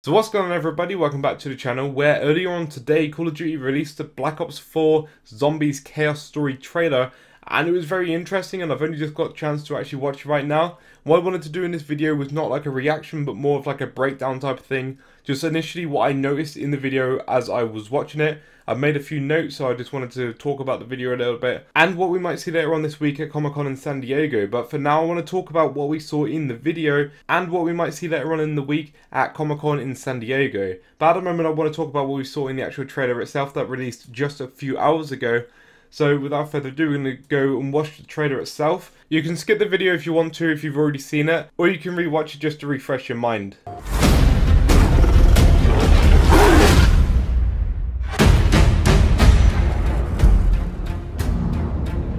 So what's going on, everybody? Welcome back to the channel, where earlier on today Call of Duty released the Black Ops 4 Zombies Chaos Story trailer, and it was very interesting, and I've only just got a chance to actually watch it right now. What I wanted to do in this video was not like a reaction, but more of like a breakdown type of thing. Just initially what I noticed in the video as I was watching it. I've made a few notes, so I just wanted to talk about the video a little bit, and what we might see later on this week at Comic-Con in San Diego. But for now, I want to talk about what we saw in the video, and what we might see later on in the week at Comic-Con in San Diego. But at the moment, I want to talk about what we saw in the actual trailer itself that released just a few hours ago. So without further ado, we're going to go and watch the trailer itself. You can skip the video if you want to, if you've already seen it, or you can rewatch it just to refresh your mind.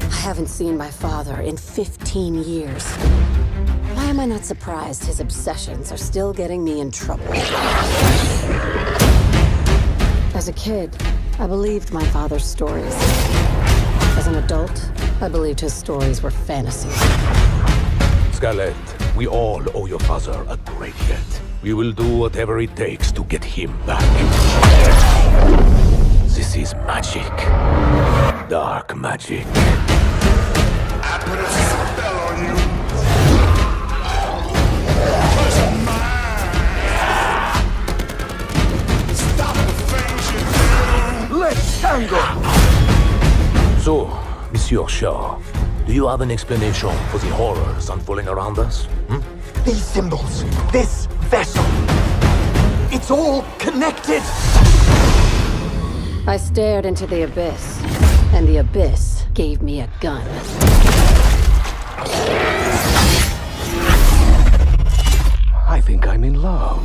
I haven't seen my father in 15 years. Why am I not surprised his obsessions are still getting me in trouble? As a kid, I believed my father's stories. As an adult, I believed his stories were fantasy. Scarlett, we all owe your father a great debt. We will do whatever it takes to get him back. This is magic. Dark magic. I put a spell on you. Cause you're mine. Stop the things you do. Let's tango! So, Monsieur Shaw, do you have an explanation for the horrors unfolding around us? These symbols, this vessel, it's all connected. I stared into the abyss, and the abyss gave me a gun. I think I'm in love.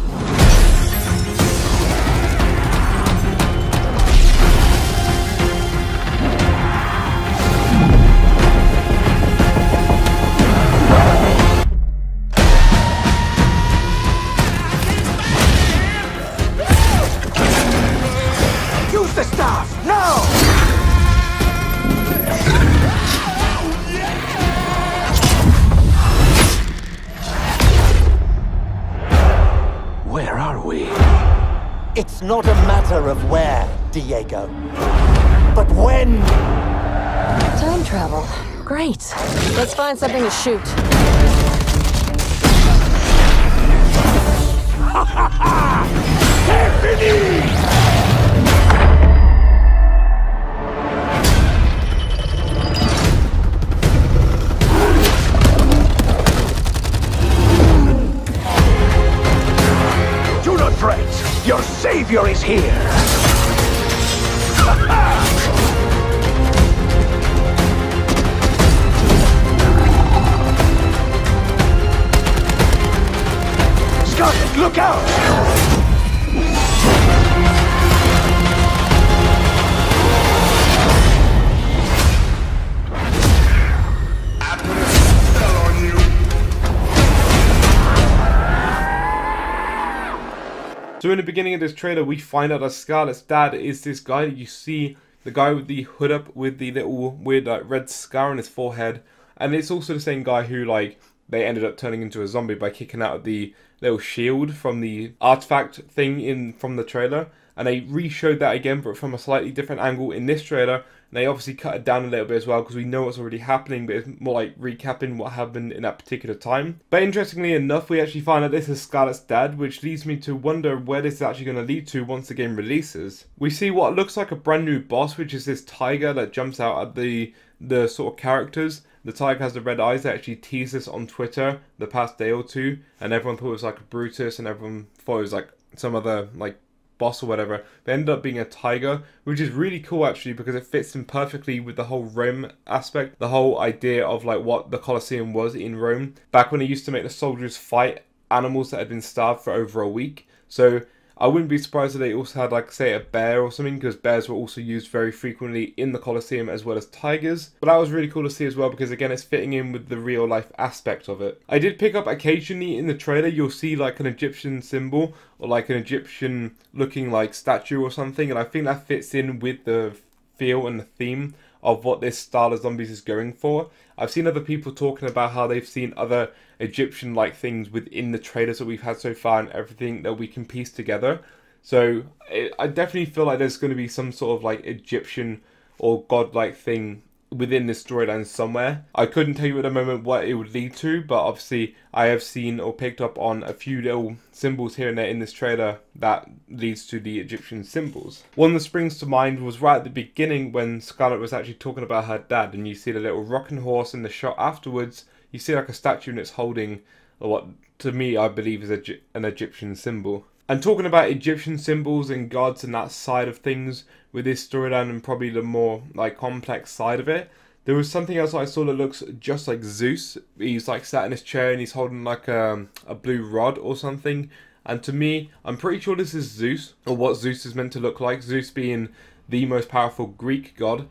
Use the staff, now! Where are we? It's not a matter of where, Diego, but when. Time travel. Great. Let's find something to shoot. Do not fret. Your savior is here. Scarlet, look out! I put a spell on you. So in the beginning of this trailer, we find out that Scarlett's dad is this guy that you see, the guy with the hood up with the little weird red scar on his forehead. And it's also the same guy who, like, they ended up turning into a zombie by kicking out the little shield from the artifact thing from the trailer. And they re-showed that again, but from a slightly different angle in this trailer. And they obviously cut it down a little bit as well, because we know what's already happening, but it's more like recapping what happened in that particular time. But interestingly enough, we actually find out this is Scarlett's dad, which leads me to wonder where this is actually going to lead to once the game releases. We see what looks like a brand new boss, which is this tiger that jumps out at the sort of characters. The tiger has the red eyes. They actually teased this on Twitter the past day or two, and everyone thought it was like a Brutus, and everyone thought it was like some other like boss or whatever. They ended up being a tiger, which is really cool actually, because it fits in perfectly with the whole Rome aspect, the whole idea of like what the Colosseum was in Rome back when they used to make the soldiers fight animals that had been starved for over a week. So I wouldn't be surprised if they also had, like, say, a bear or something, because bears were also used very frequently in the Colosseum as well as tigers. But that was really cool to see as well, because again, it's fitting in with the real life aspect of it. I did pick up occasionally in the trailer, you'll see like an Egyptian symbol or like an Egyptian looking like statue or something, and I think that fits in with the feel and the theme of what this style of zombies is going for. I've seen other people talking about how they've seen other Egyptian-like things within the trailers that we've had so far and everything that we can piece together. So I definitely feel like there's going to be some sort of like Egyptian or godlike thing within this storyline somewhere. I couldn't tell you at the moment what it would lead to, but obviously I have seen or picked up on a few little symbols here and there in this trailer that leads to the Egyptian symbols. One that springs to mind was right at the beginning when Scarlet was actually talking about her dad, and you see the little rocking horse in the shot afterwards. You see like a statue and it's holding what to me I believe is an Egyptian symbol. And talking about Egyptian symbols and gods and that side of things with this storyline and probably the more like complex side of it, there was something else I saw that looks just like Zeus. He's like sat in his chair and he's holding like a blue rod or something. And to me, I'm pretty sure this is Zeus, or what Zeus is meant to look like. Zeus being the most powerful Greek god,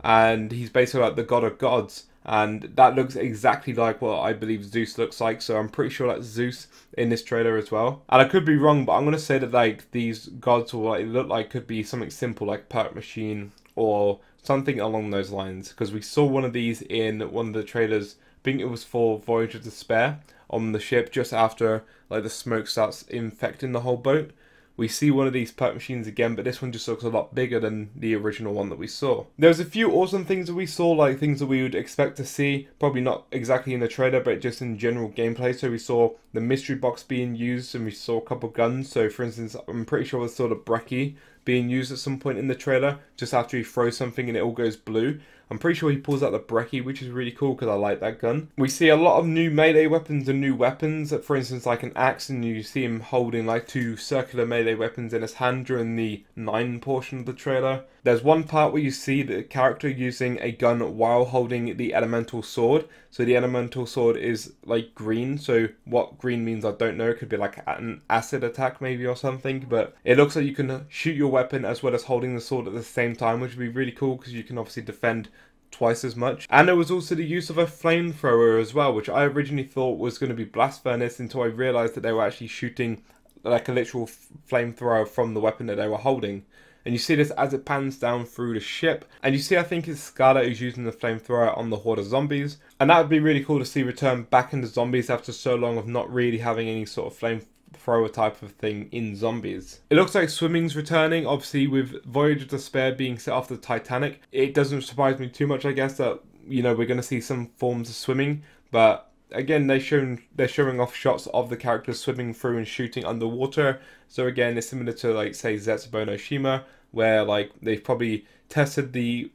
and he's basically like the god of gods. And that looks exactly like what I believe Zeus looks like, so I'm pretty sure that's Zeus in this trailer as well. And I could be wrong, but I'm going to say that like these gods or what it look like could be something simple like Perk Machine or something along those lines. Because we saw one of these in one of the trailers, I think it was for Voyage of Despair, on the ship just after like the smoke starts infecting the whole boat. We see one of these Perk Machines again, but this one just looks a lot bigger than the original one that we saw. There's a few awesome things that we saw, like things that we would expect to see, probably not exactly in the trailer, but just in general gameplay. So we saw the mystery box being used, and we saw a couple guns. So for instance, I'm pretty sure we saw the brekkie being used at some point in the trailer, just after he throws something and it all goes blue. I'm pretty sure he pulls out the brekkie, which is really cool because I like that gun. We see a lot of new melee weapons and new weapons. For instance, like an axe, and you see him holding like 2 circular melee weapons in his hand during the 9 portion of the trailer. There's one part where you see the character using a gun while holding the elemental sword. So the elemental sword is like green. So what green means I don't know. It could be like an acid attack maybe or something. But it looks like you can shoot your weapon as well as holding the sword at the same time, which would be really cool because you can obviously defend twice as much. And there was also the use of a flamethrower as well, which I originally thought was going to be blast furnace until I realized that they were actually shooting like a literal flamethrower from the weapon that they were holding. And you see this as it pans down through the ship. And you see, I think it's Scarlet who's using the flamethrower on the horde of zombies. And that would be really cool to see return back into zombies after so long of not really having any sort of flamethrower type of thing in zombies. It looks like swimming's returning, obviously with Voyage of Despair being set off the Titanic. It doesn't surprise me too much, I guess, that, you know, we're going to see some forms of swimming. But again, they're showing off shots of the characters swimming through and shooting underwater. So again, it's similar to like say Zetsubou no Shima, where like they've probably tested the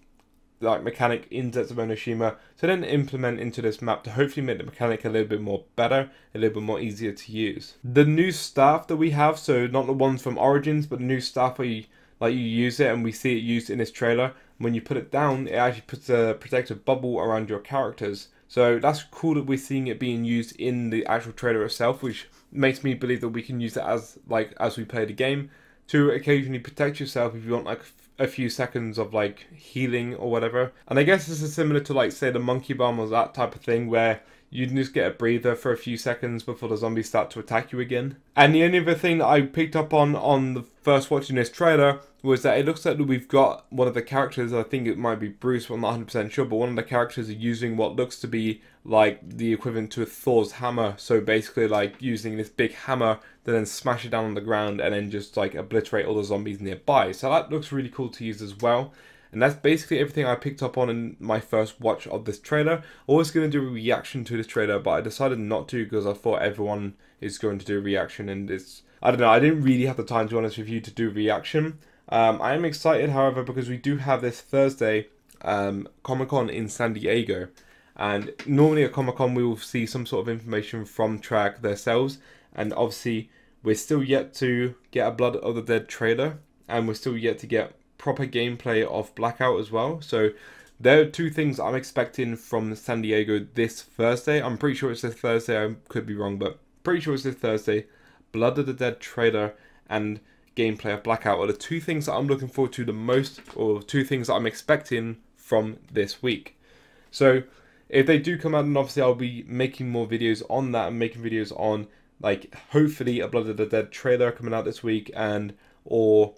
like mechanic in Zetsubou no Shima to then implement into this map to hopefully make the mechanic a little bit more better, a little bit more easier to use. The new staff that we have, so not the ones from Origins, but the new staff where you use it and we see it used in this trailer. When you put it down, it actually puts a protective bubble around your characters. So that's cool that we're seeing it being used in the actual trailer itself, which makes me believe that we can use it as we play the game to occasionally protect yourself if you want like a few seconds of like healing or whatever. And I guess this is similar to like say the monkey bomb or that type of thing where you can just get a breather for a few seconds before the zombies start to attack you again. And the only other thing that I picked up on the first watching this trailer was that it looks like we've got one of the characters, I think it might be Bruce, but I'm not 100% sure, but one of the characters are using what looks to be like the equivalent to a Thor's hammer. So basically like using this big hammer to then smash it down on the ground and then just like obliterate all the zombies nearby. So that looks really cool to use as well. And that's basically everything I picked up on in my first watch of this trailer. I was going to do a reaction to this trailer, but I decided not to because I thought everyone is going to do a reaction, and it's, I don't know, I didn't really have the time, to be honest with you, to do a reaction. I am excited, however, because we do have this Thursday Comic-Con in San Diego. And normally at Comic-Con we will see some sort of information from Treyarch themselves. And obviously we're still yet to get a Blood of the Dead trailer. And we're still yet to get proper gameplay of Blackout as well. So there are 2 things I'm expecting from San Diego this Thursday. I'm pretty sure it's this Thursday, I could be wrong, but pretty sure it's this Thursday. Blood of the Dead trailer and gameplay of Blackout are the 2 things that I'm looking forward to the most, or 2 things that I'm expecting from this week. So if they do come out, then obviously I'll be making more videos on that and making videos on like hopefully a Blood of the Dead trailer coming out this week, and or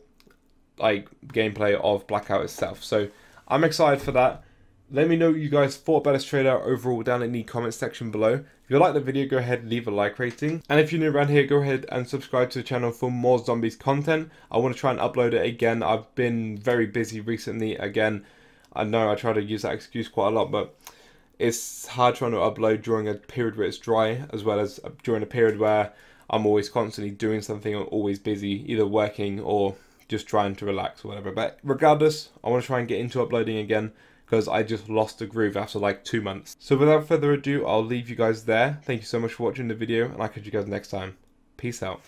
like gameplay of Blackout itself. So I'm excited for that. Let me know what you guys thought about this trailer overall down in the comment section below. If you like the video, go ahead and leave a like rating. And if you're new around here, go ahead and subscribe to the channel for more zombies content. I want to try and upload it again. I've been very busy recently again. I know I try to use that excuse quite a lot, but it's hard trying to upload during a period where it's dry, as well as during a period where I'm always constantly doing something or always busy, either working or just trying to relax or whatever. But regardless, I want to try and get into uploading again, because I just lost the groove after like 2 months. So without further ado, I'll leave you guys there. Thank you so much for watching the video, and I'll catch you guys next time. Peace out.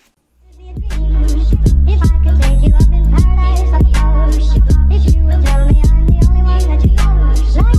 If I could take you up in paradise, like if you will tell me I'm the only one that you use. Like